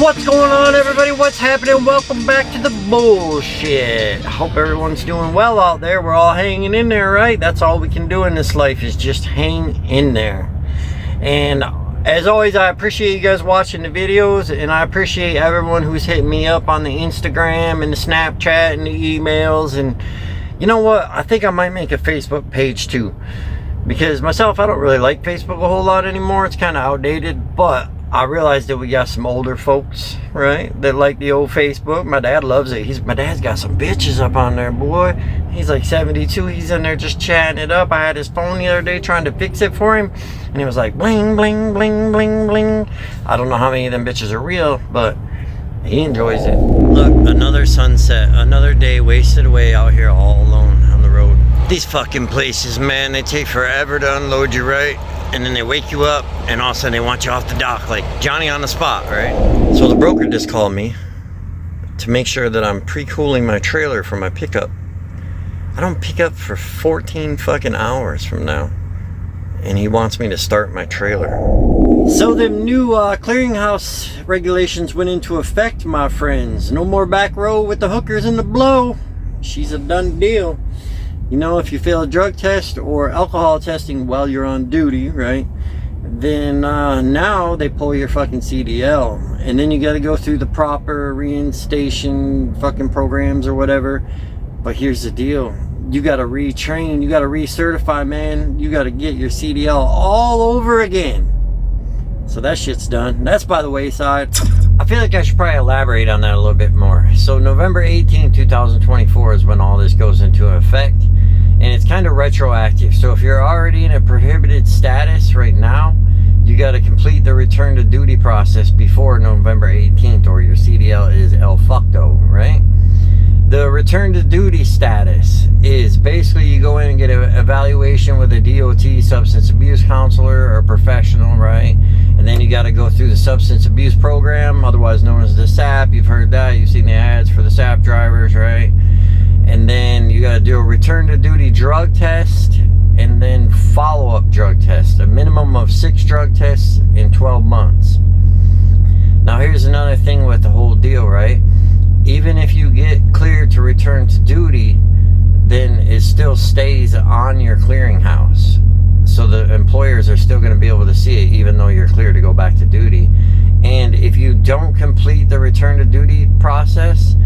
What's going on, everybody? What's happening? Welcome back to the bullshit. I hope everyone's doing well out there. We're all hanging in there, right? That's all we can do in this life, is just hang in there. And as always, I appreciate you guys watching the videos, and I appreciate everyone who's hitting me up on the Instagram and the Snapchat and the emails. And you know what? I think I might make a Facebook page too, because myself, I don't really like Facebook a whole lot anymore. It's kind of outdated, but I realized that we got some older folks, right, that like the old Facebook. My dad loves it. My dad's got some bitches up on there, boy. He's like 72. He's in there just chatting it up. I had his phone the other day trying to fix it for him, and he was like, bling, bling, bling, bling, bling. I don't know how many of them bitches are real, but he enjoys it. Look, another sunset, another day wasted away out here all alone on the road. These fucking places, man, they take forever to unload you, right? And then they wake you up, and all of a sudden they want you off the dock, like Johnny on the spot, right? So the broker just called me to make sure that I'm pre-cooling my trailer for my pickup. I don't pick up for 14 fucking hours from now, and he wants me to start my trailer. So them new clearinghouse regulations went into effect, my friends. No more back row with the hookers and the blow. She's a done deal. You know, if you fail a drug test or alcohol testing while you're on duty, right, then now they pull your fucking CDL, and then you got to go through the proper reinstation fucking programs or whatever. But here's the deal: you got to retrain, you got to recertify, man. You got to get your CDL all over again. So that shit's done. That's by the wayside. I feel like I should probably elaborate on that a little bit more. So November 18, 2024 is when all this goes into effect. And it's kind of retroactive. So if you're already in a prohibited status right now, you got to complete the return to duty process before November 18th, or your CDL is el fucto, right? The return to duty status is basically you go in and get an evaluation with a DOT, substance abuse counselor or professional, right? And then you got to go through the substance abuse program, otherwise known as the SAP. You've heard that. You've seen the ads for the SAP drivers, right? And then you got to do a return to duty drug test, and then follow-up drug test, a minimum of 6 drug tests in 12 months. Now here's another thing with the whole deal, right? Even if you get cleared to return to duty, then it still stays on your clearinghouse. So the employers are still going to be able to see it even though you're cleared to go back to duty. And if you don't complete the return to duty process,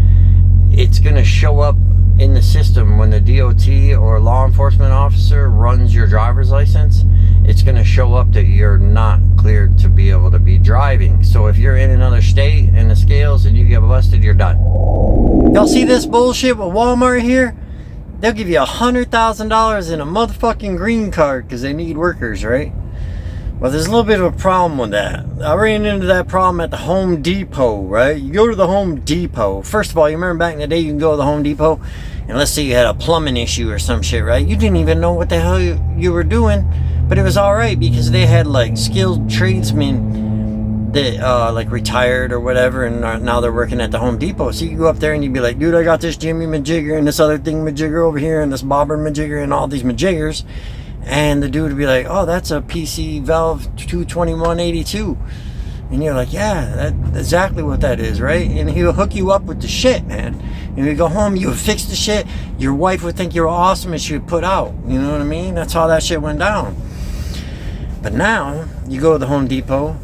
it's going to show up in the system when the DOT or law enforcement officer runs your driver's license. It's going to show up that you're not cleared to be able to be driving. So if you're in another state and the scales and you get busted, you're done. Y'all see this bullshit with Walmart here? They'll give you $100,000 in a motherfucking green card because they need workers, right? Well, there's a little bit of a problem with that. I ran into that problem at the Home Depot, right? You go to the Home Depot. First of all, you remember back in the day, you can go to the Home Depot, and let's say you had a plumbing issue or some shit, right? You didn't even know what the hell you were doing, but it was all right because they had like skilled tradesmen that like retired or whatever, and now they're working at the Home Depot. So you go up there and you'd be like, dude, I got this Jimmy majigger and this other thing majigger over here and this bobber majigger and all these majiggers. And the dude would be like, oh, that's a PC valve 22182. And you're like, yeah, that's exactly what that is, right? And he'll hook you up with the shit, man. And you go home, you would fix the shit. Your wife would think you're awesome and she would put out. You know what I mean? That's how that shit went down. But now, you go to the Home Depot,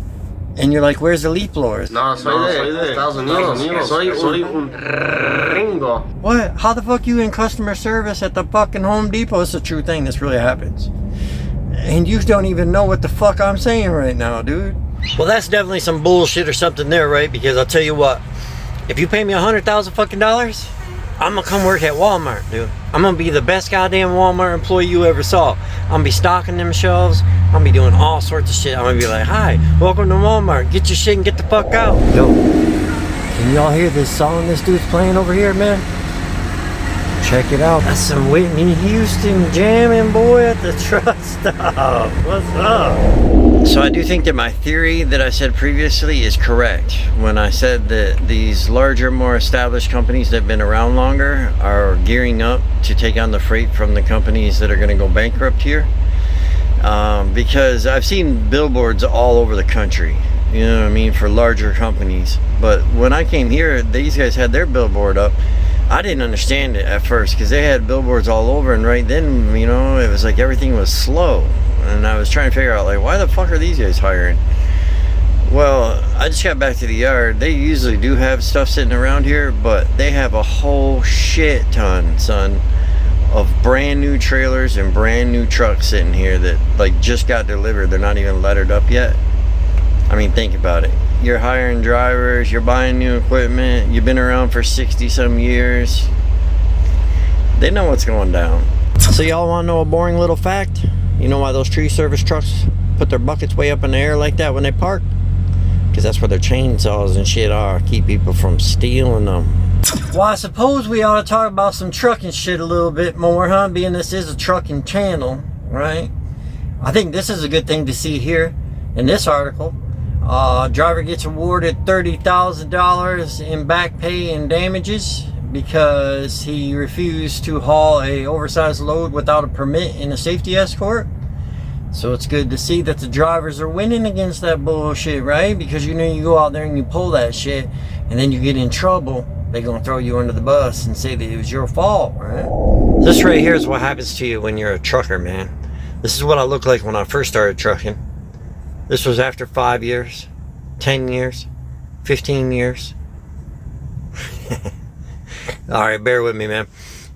and you're like, where's the leaf blowers? No, soy de Estados Unidos. Soy un gringo. What? How the fuck you in customer service at the fucking Home Depot? It's a true thing. This really happens. And you don't even know what the fuck I'm saying right now, dude. Well, that's definitely some bullshit or something there, right? Because I'll tell you what, if you pay me $100,000 fucking dollars, I'm gonna come work at Walmart, dude. I'm gonna be the best goddamn Walmart employee you ever saw. I'm gonna be stocking them shelves. I'm gonna be doing all sorts of shit. I'm gonna be like, hi, welcome to Walmart. Get your shit and get the fuck out. Yo, can y'all hear this song this dude's playing over here, man? Check it out. That's some Whitney Houston jamming, boy, at the truck stop. What's up? So I do think that my theory that I said previously is correct when I said that these larger, more established companies that have been around longer are gearing up to take on the freight from the companies that are going to go bankrupt here. Because I've seen billboards all over the country, you know what I mean, for larger companies. But when I came here, these guys had their billboard up. I didn't understand it at first because they had billboards all over, and right then, you know, it was like everything was slow, and I was trying to figure out, like, why the fuck are these guys hiring? Well, I just got back to the yard. They usually do have stuff sitting around here, but they have a whole shit ton, son, of brand new trailers and brand new trucks sitting here that like just got delivered. They're not even lettered up yet. I mean, think about it. You're hiring drivers, you're buying new equipment, you've been around for 60 some years. They know what's going down. So y'all want to know a boring little fact? You know why those tree service trucks put their buckets way up in the air like that when they park? Because that's where their chainsaws and shit are. Keep people from stealing them. Well, I suppose we ought to talk about some trucking shit a little bit more, huh? Being this is a trucking channel, right? I think this is a good thing to see here in this article. Driver gets awarded $30,000 in back pay and damages because he refused to haul a oversized load without a permit and a safety escort. So it's good to see that the drivers are winning against that bullshit, right? Because you know, you go out there and you pull that shit and then you get in trouble, they're gonna throw you under the bus and say that it was your fault, right? This right here is what happens to you when you're a trucker, man. This is what I looked like when I first started trucking. This was after 5 years, 10 years, 15 years. All right, bear with me, man.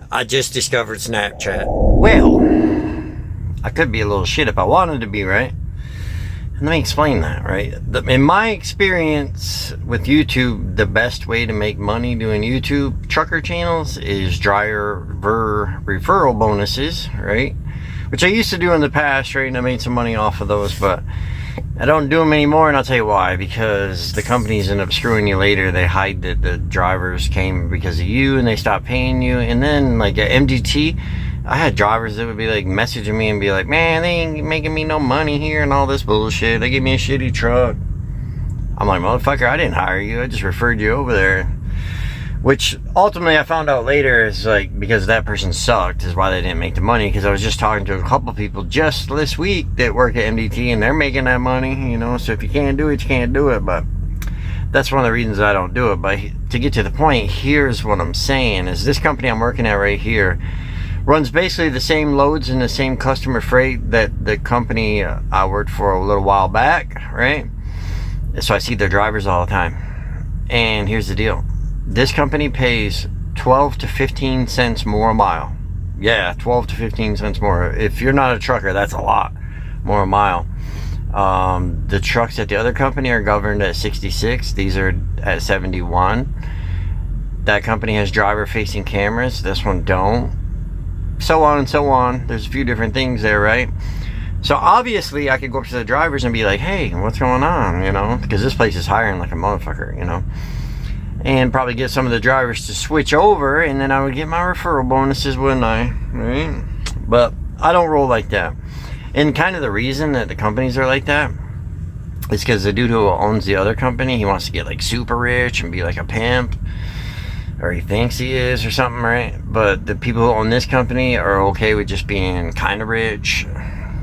I just discovered Snapchat. Well, I could be a little shit if I wanted to be, right? Let me explain that, right? In my experience with YouTube, the best way to make money doing YouTube trucker channels is driver referral bonuses, right? Which I used to do in the past, right? And I made some money off of those, but I don't do them anymore, and I'll tell you why. Because the companies end up screwing you later. They hide that the drivers came because of you, and they stop paying you. And then, like at MGT, I had drivers that would be like messaging me and be like, man, they ain't making me no money here and all this bullshit. They give me a shitty truck. I'm like, motherfucker, I didn't hire you. I just referred you over there. Which ultimately I found out later is like because that person sucked is why they didn't make the money. Because I was just talking to a couple people just this week that work at MDT and they're making that money, you know. So if you can't do it, you can't do it. But that's one of the reasons I don't do it. But to get to the point, here's what I'm saying is this company I'm working at right here runs basically the same loads and the same customer freight that the company I worked for a little while back, right? So I see their drivers all the time. And here's the deal. This company pays 12 to 15 cents more a mile. Yeah, 12 to 15 cents more. If you're not a trucker, that's a lot more a mile. The trucks at the other company are governed at 66. These are at 71. That company has driver-facing cameras. This one don't. So on and so on. There's a few different things there, right? So obviously I could go up to the drivers and be like, hey, what's going on, you know, because this place is hiring like a motherfucker, you know, and probably get some of the drivers to switch over, and then I would get my referral bonuses, wouldn't I? Right? But I don't roll like that. And kind of the reason that the companies are like that is because the dude who owns the other company, he wants to get like super rich and be like a pimp, or he thinks he is or something, right? But the people who own this company are okay with just being kind of rich.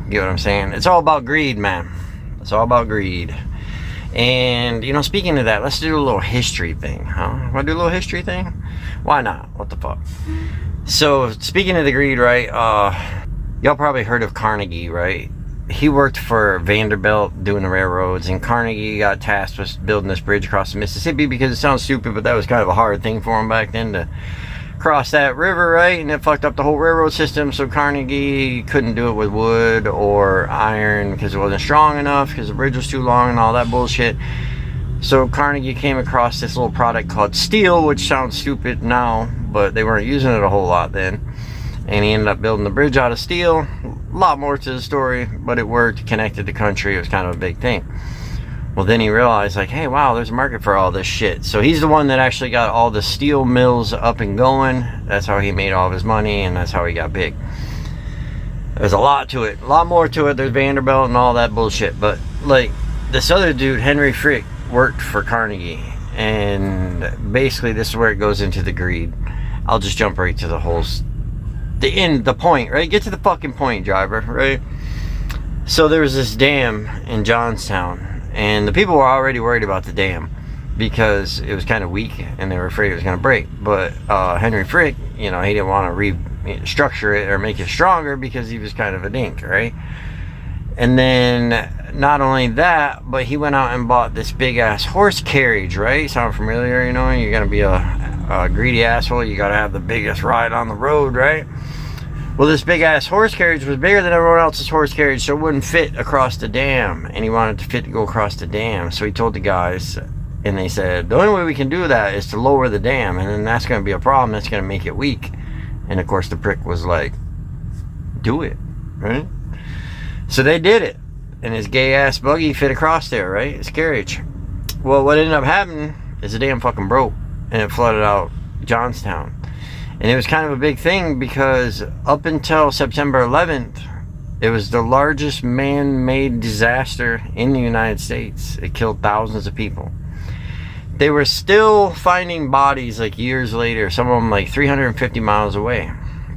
You know what I'm saying? It's all about greed, man. It's all about greed. And, you know, speaking of that, let's do a little history thing, huh? Want to do a little history thing? Why not? What the fuck? So, speaking of the greed, right? Y'all probably heard of Carnegie, right? He worked for Vanderbilt doing the railroads, and Carnegie got tasked with building this bridge across the Mississippi because it sounds stupid, but that was kind of a hard thing for him back then to cross that river, right? And it fucked up the whole railroad system, so Carnegie couldn't do it with wood or iron because it wasn't strong enough, because the bridge was too long and all that bullshit. So Carnegie came across this little product called steel, which sounds stupid now, but they weren't using it a whole lot then. And he ended up building the bridge out of steel. A lot more to the story, but it worked, connected the country. It was kind of a big thing. Well, then he realized, like, hey, wow, there's a market for all this shit. So he's the one that actually got all the steel mills up and going. That's how he made all of his money, and that's how he got big. There's a lot to it. A lot more to it. There's Vanderbilt and all that bullshit. But, like, this other dude, Henry Frick, worked for Carnegie. And basically, this is where it goes into the greed. I'll just jump right to the point, right? Get to the fucking point, driver, right? So there was this dam in Johnstown, and the people were already worried about the dam because it was kind of weak and they were afraid it was going to break. But Henry Frick, you know, he didn't want to restructure it or make it stronger because he was kind of a dink, right? And then not only that, but he went out and bought this big ass horse carriage, right? Sound familiar? You know, you're going to be a greedy asshole, you got to have the biggest ride on the road, right? Well, this big ass horse carriage was bigger than everyone else's horse carriage, so it wouldn't fit across the dam, and he wanted to fit to go across the dam. So he told the guys, and they said, the only way we can do that is to lower the dam, and then that's going to be a problem. That's going to make it weak. And of course the prick was like, do it, right? So they did it, and his gay ass buggy fit across there, right? His carriage. Well, what ended up happening is the dam fucking broke, and it flooded out Johnstown. And it was kind of a big thing because up until September 11th, it was the largest man-made disaster in the United States. It killed thousands of people. They were still finding bodies like years later, some of them like 350 miles away.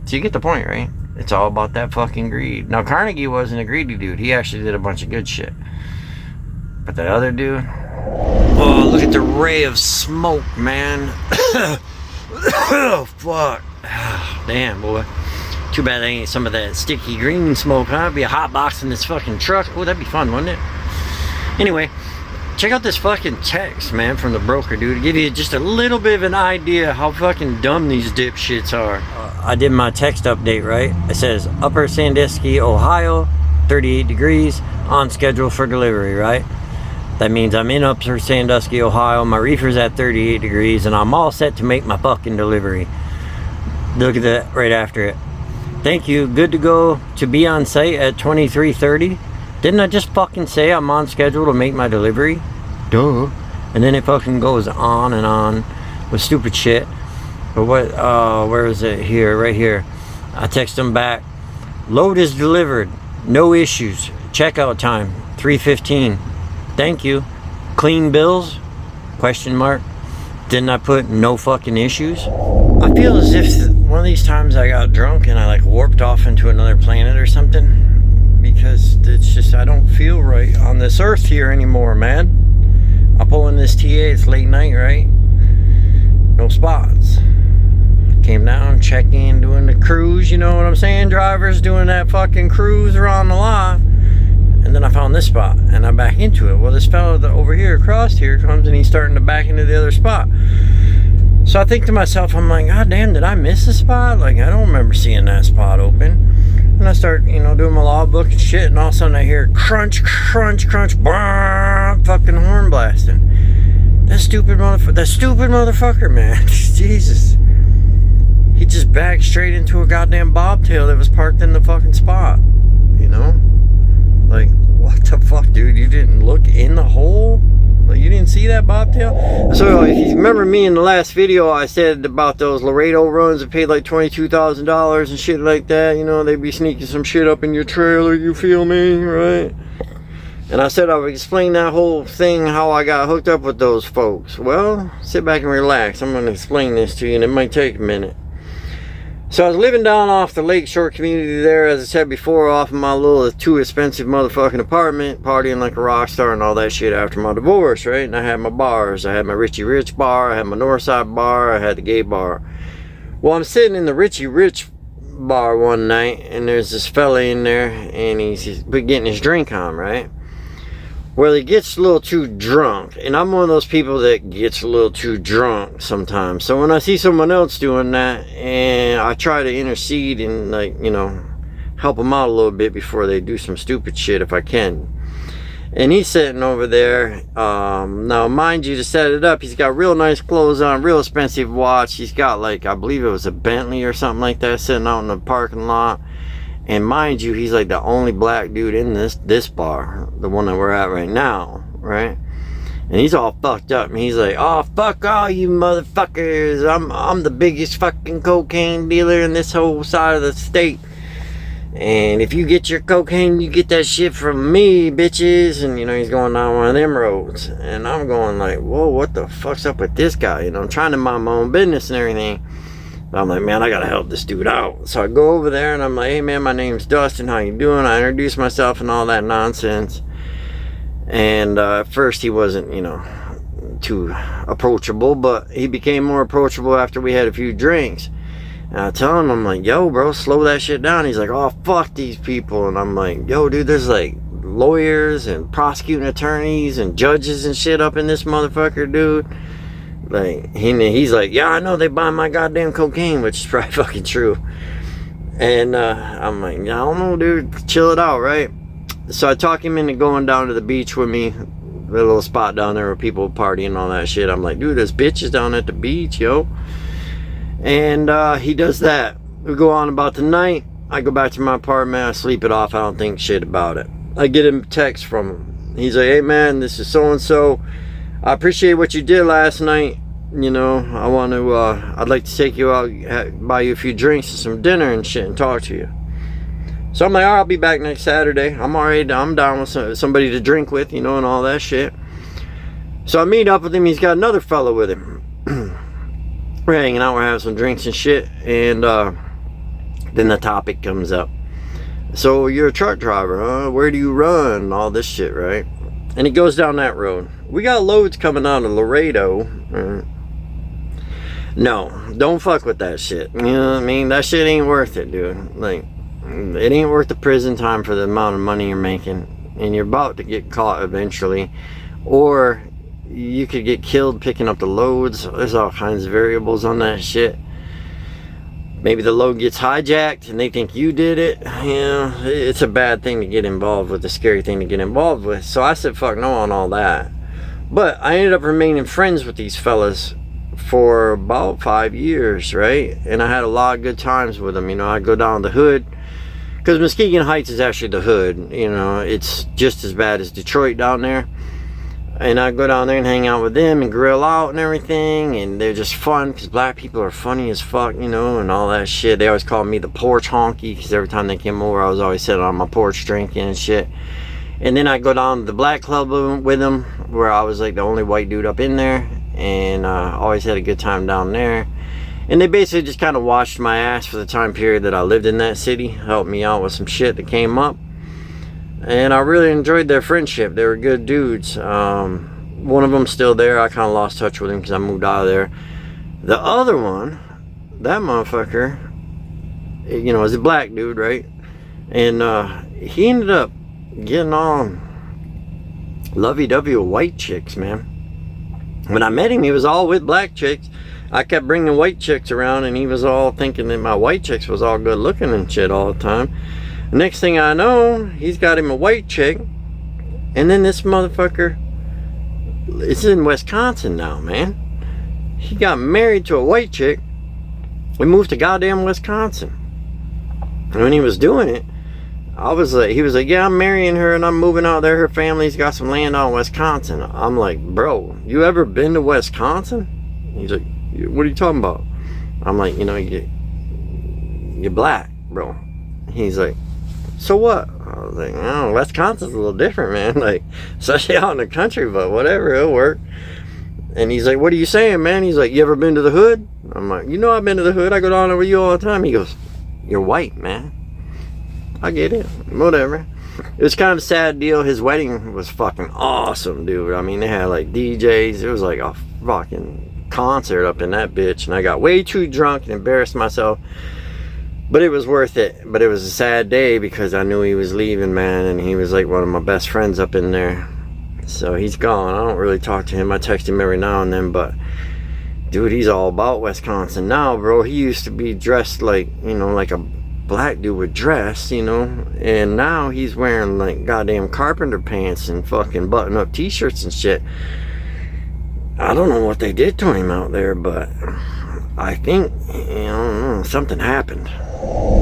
So you get the point, right? It's all about that fucking greed. Now, Carnegie wasn't a greedy dude. He actually did a bunch of good shit. But that other dude, oh, look at the ray of smoke, man. Oh, fuck. Damn, boy. Too bad I ain't some of that sticky green smoke, huh? Be a hot box in this fucking truck. Oh, that'd be fun, wouldn't it? Anyway, check out this fucking text, man, from the broker, dude, to give you just a little bit of an idea how fucking dumb these dipshits are. I did my text update, right? It says, Upper Sandusky, Ohio, 38 degrees, on schedule for delivery, right? That means I'm in Upper Sandusky, Ohio, my reefer's at 38 degrees, and I'm all set to make my fucking delivery. Look at that right after it. Thank you, good to go to be on site at 23:30. Didn't I just fucking say I'm on schedule to make my delivery? Duh. And then it fucking goes on and on with stupid shit. But what, where is it? Here, right here. I text them back. Load is delivered. No issues. Checkout time, 3:15. Thank you. Clean bills? Question mark. Didn't I put no fucking issues? I feel as if one of these times I got drunk and I like warped off into another planet or something. Because it's just, I don't feel right on this earth here anymore, man. I pull in this TA, it's late night, right? No spots. Came down, checked in, doing the cruise, you know what I'm saying? Drivers doing that fucking cruise around the lot. And then I found this spot, and I back into it. Well, this fella over here, across here, comes and he's starting to back into the other spot. So I think to myself, I'm like, God damn, did I miss a spot? Like, I don't remember seeing that spot open. And I start, you know, doing my logbook and shit, and all of a sudden I hear crunch, crunch, crunch, brrr, fucking horn blasting. That stupid motherfucker, man. Jesus. He just backed straight into a goddamn bobtail that was parked in the fucking spot. You know? Like, what the fuck, dude? You didn't look in the hole? Like, you didn't see that bobtail? So, if you remember me in the last video, I said about those Laredo runs that paid like $22,000 and shit like that. You know, they'd be sneaking some shit up in your trailer, you feel me, right? And I said I would explain that whole thing, how I got hooked up with those folks. Well, sit back and relax. I'm going to explain this to you, and it might take a minute. So I was living down off the Lakeshore community there, as I said before, off of my little too expensive motherfucking apartment, partying like a rock star and all that shit after my divorce, right? And I had my bars. I had my Richie Rich bar, I had my Northside bar, I had the gay bar. Well, I'm sitting in the Richie Rich bar one night, and there's this fella in there, and he's getting his drink on, right? Well, he gets a little too drunk, and I'm one of those people that gets a little too drunk sometimes. So when I see someone else doing that, and I try to intercede and, like, you know, help them out a little bit before they do some stupid shit if I can. And he's sitting over there. Now, mind you, to set it up, he's got real nice clothes on, real expensive watch. He's got, like, I believe it was a Bentley or something like that sitting out in the parking lot. And mind you, he's like the only black dude in this bar, the one that we're at right now, right? And he's all fucked up, and he's like, "Oh, fuck all you motherfuckers! I'm the biggest fucking cocaine dealer in this whole side of the state. And if you get your cocaine, you get that shit from me, bitches." And you know, he's going down one of them roads, and I'm going like, "Whoa, what the fuck's up with this guy?" You know, I'm trying to mind my own business and everything. I'm like, man, I gotta help this dude out. So I go over there and I'm like, hey man, my name's Dustin, how you doing? I introduce myself and all that nonsense. And at first he wasn't, you know, too approachable, but he became more approachable after we had a few drinks. And I tell him, I'm like, yo bro, slow that shit down. He's like, oh fuck these people. And I'm like, yo dude, there's like lawyers and prosecuting attorneys and judges and shit up in this motherfucker, dude. Like, he's like, yeah, I know they buy my goddamn cocaine, which is probably fucking true. And I'm like, I don't know, dude, chill it out, right? So I talk him into going down to the beach with me, the little spot down there where people party and all that shit. I'm like, dude, there's bitches down at the beach, yo. And he does that. We go on about the night. I go back to my apartment, I sleep it off, I don't think shit about it. I get a text from him. He's like, hey man, this is so-and-so. I appreciate what you did last night. You know, I want to, I'd like to take you out, buy you a few drinks and some dinner and shit and talk to you. So I'm like, all right, I'll be back next Saturday. I'm down with somebody to drink with, you know, and all that shit. So I meet up with him. He's got another fella with him. We're hanging out, we're having some drinks and shit. And then the topic comes up. So you're a truck driver, huh? Where do you run? All this shit, right? And he goes down that road. We got loads coming out of Laredo. No, don't fuck with that shit. You know what I mean? That shit ain't worth it, dude. Like, it ain't worth the prison time for the amount of money you're making. And you're about to get caught eventually. Or you could get killed picking up the loads. There's all kinds of variables on that shit. Maybe the load gets hijacked and they think you did it. You know, it's a bad thing to get involved with, a scary thing to get involved with. So I said fuck no on all that. But I ended up remaining friends with these fellas for about 5 years, right? And I had a lot of good times with them. You know, I go down the hood, because Muskegon Heights is actually the hood. You know, it's just as bad as Detroit down there. And I go down there and hang out with them and grill out and everything, and they're just fun because black people are funny as fuck, you know, and all that shit. They always called me the porch honky because every time they came over I was always sitting on my porch drinking and shit. And then I go down to the black club with them, where I was like the only white dude up in there, and always had a good time down there. And they basically just kind of washed my ass for the time period that I lived in that city, helped me out with some shit that came up. And I really enjoyed their friendship. They were good dudes. One of them's still there. I kind of lost touch with him because I moved out of there. The other one, that motherfucker, you know, is a black dude, right? And he ended up getting on lovey-dovey with white chicks, man. When I met him, he was all with black chicks. I kept bringing white chicks around, and he was all thinking that my white chicks was all good looking and shit all the time. Next thing I know, he's got him a white chick, and then this motherfucker, it's in Wisconsin now, man. He got married to a white chick. We moved to goddamn Wisconsin. And when he was doing it, I was like, he was like, yeah, I'm marrying her and I'm moving out there. Her family's got some land out in Wisconsin. I'm like, bro, you ever been to Wisconsin? He's like, what are you talking about? I'm like, you know, you're black, bro. He's like, so what? I was like, oh, Wisconsin's a little different, man. Like, especially out in the country, but whatever, it'll work. And he's like, what are you saying, man? He's like, you ever been to the hood? I'm like, you know I've been to the hood. I go down there with you all the time. He goes, you're white, man. I get it. Whatever. It was kind of a sad deal. His wedding was fucking awesome, dude. I mean, they had like DJs. It was like a fucking concert up in that bitch. And I got way too drunk and embarrassed myself. But it was worth it. But it was a sad day because I knew he was leaving, man. And he was like one of my best friends up in there. So he's gone. I don't really talk to him. I text him every now and then. But, dude, he's all about Wisconsin now, bro. He used to be dressed like, you know, like a black dude would dress, you know. And now he's wearing like goddamn carpenter pants and fucking button-up t-shirts and shit. I don't know what they did to him out there, but I think, you know, something happened.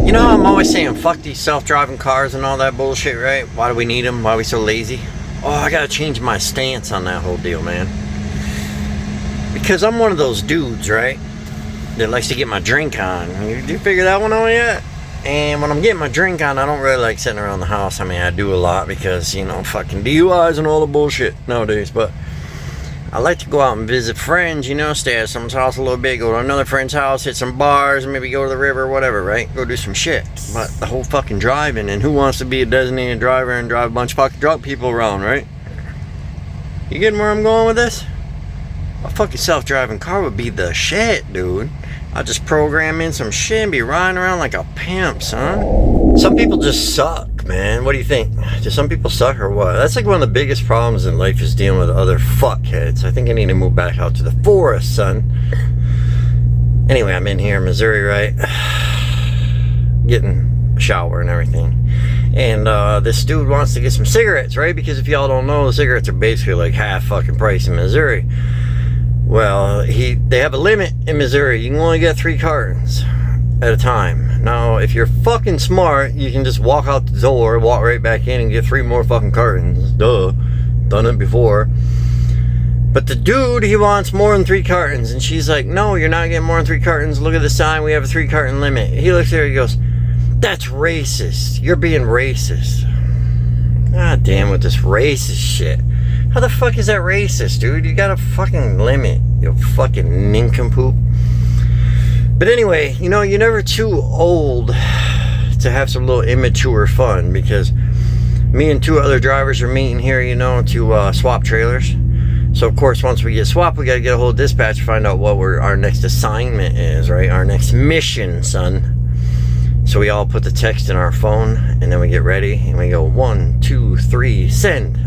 You know, I'm always saying fuck these self-driving cars and all that bullshit, right? Why do we need them? Why are we so lazy? Oh, I gotta change my stance on that whole deal, man. Because I'm one of those dudes, right, that likes to get my drink on. Did you figure that one out yet? And when I'm getting my drink on, I don't really like sitting around the house. I mean, I do a lot because, you know, fucking DUIs and all the bullshit nowadays. But I like to go out and visit friends, you know, stay at someone's house a little bit, go to another friend's house, hit some bars, maybe go to the river, whatever, right? Go do some shit. But the whole fucking driving, and who wants to be a designated driver and drive a bunch of fucking drunk people around, right? You getting where I'm going with this? A fucking self-driving car would be the shit, dude. I'll just program in some shit and be riding around like a pimp, son. Some people just suck, man. What do you think? Do some people suck or what? That's like one of the biggest problems in life is dealing with other fuckheads. I think I need to move back out to the forest, son. Anyway, I'm in here in Missouri, right? Getting a shower and everything. And this dude wants to get some cigarettes, right? Because if y'all don't know, the cigarettes are basically like half fucking price in Missouri. Well, they have a limit in Missouri. You can only get 3 cartons at a time. Now, if you're fucking smart, you can just walk out the door, walk right back in and get 3 more fucking cartons. Duh. Done it before. But the dude, he wants more than 3 cartons. And she's like, no, you're not getting more than 3 cartons. Look at the sign. We have a 3 carton limit. He looks at her, he goes, that's racist. You're being racist. God damn with this racist shit. How the fuck is that racist, dude? You got a fucking limit, you fucking nincompoop. But anyway, you know, you're never too old to have some little immature fun, because me and 2 other drivers are meeting here, you know, to swap trailers. So of course, once we get swapped, we got to get a hold of dispatch to find out what our next assignment is, right? Our next mission, son. So we all put the text in our phone, and then we get ready, and we go 1, 2, 3, send.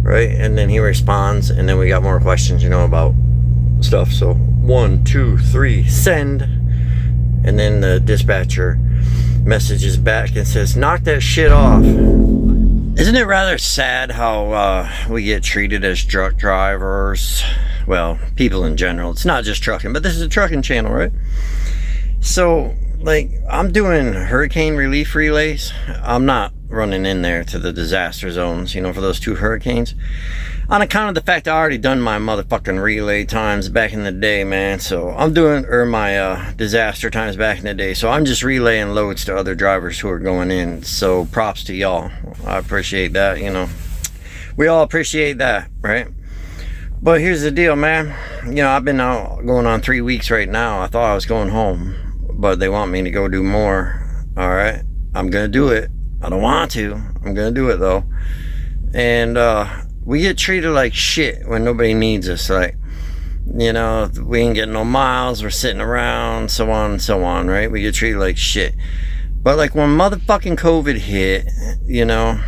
Right, and then he responds, and then we got more questions, you know, about stuff. So 1, 2, 3, send. And then the dispatcher messages back and says, knock that shit off. Isn't it rather sad how we get treated as truck drivers? Well, people in general. It's not just trucking, but this is a trucking channel, right? So, like, I'm doing hurricane relief relays. I'm not running in there to the disaster zones, you know, for those 2 hurricanes, on account of the fact I already done my motherfucking relay times back in the day, man. So I'm doing, or my disaster times back in the day, so I'm just relaying loads to other drivers who are going in. So props to y'all. I appreciate that, you know, we all appreciate that, right? But here's the deal, man. You know, I've been out going on 3 weeks right now. I thought I was going home, but they want me to go do more. All right, I'm gonna do it. I don't want to. I'm gonna do it though. And we get treated like shit when nobody needs us. Like, you know, we ain't getting no miles, we're sitting around, so on and so on, right? We get treated like shit. But like when motherfucking COVID hit, you know,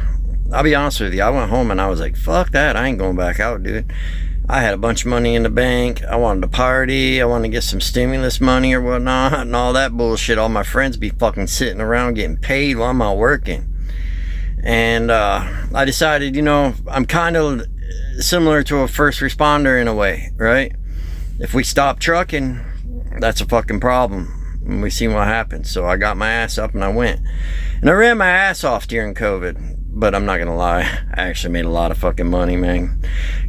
I'll be honest with you, I went home and I was like, fuck that, I ain't going back out, dude. I had a bunch of money in the bank. I wanted to party. I wanted to get some stimulus money or whatnot and all that bullshit. All my friends be fucking sitting around getting paid while I'm out working. And I decided, you know, I'm kind of similar to a first responder in a way, right? If we stop trucking, that's a fucking problem. And we see what happens. So I got my ass up and I went. And I ran my ass off during COVID. But I'm not gonna lie, I actually made a lot of fucking money, man.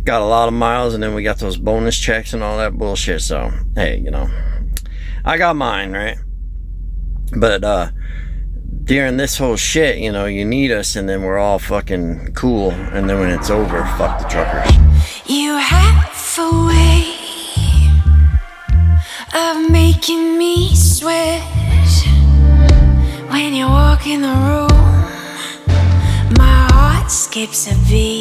Got a lot of miles, and then we got those bonus checks and all that bullshit. So hey, you know, I got mine, right? But during this whole shit, you know, you need us, and then we're all fucking cool, and then when it's over, fuck the truckers. You have a way of making me sweat when you walk in the room. My heart skips a beat.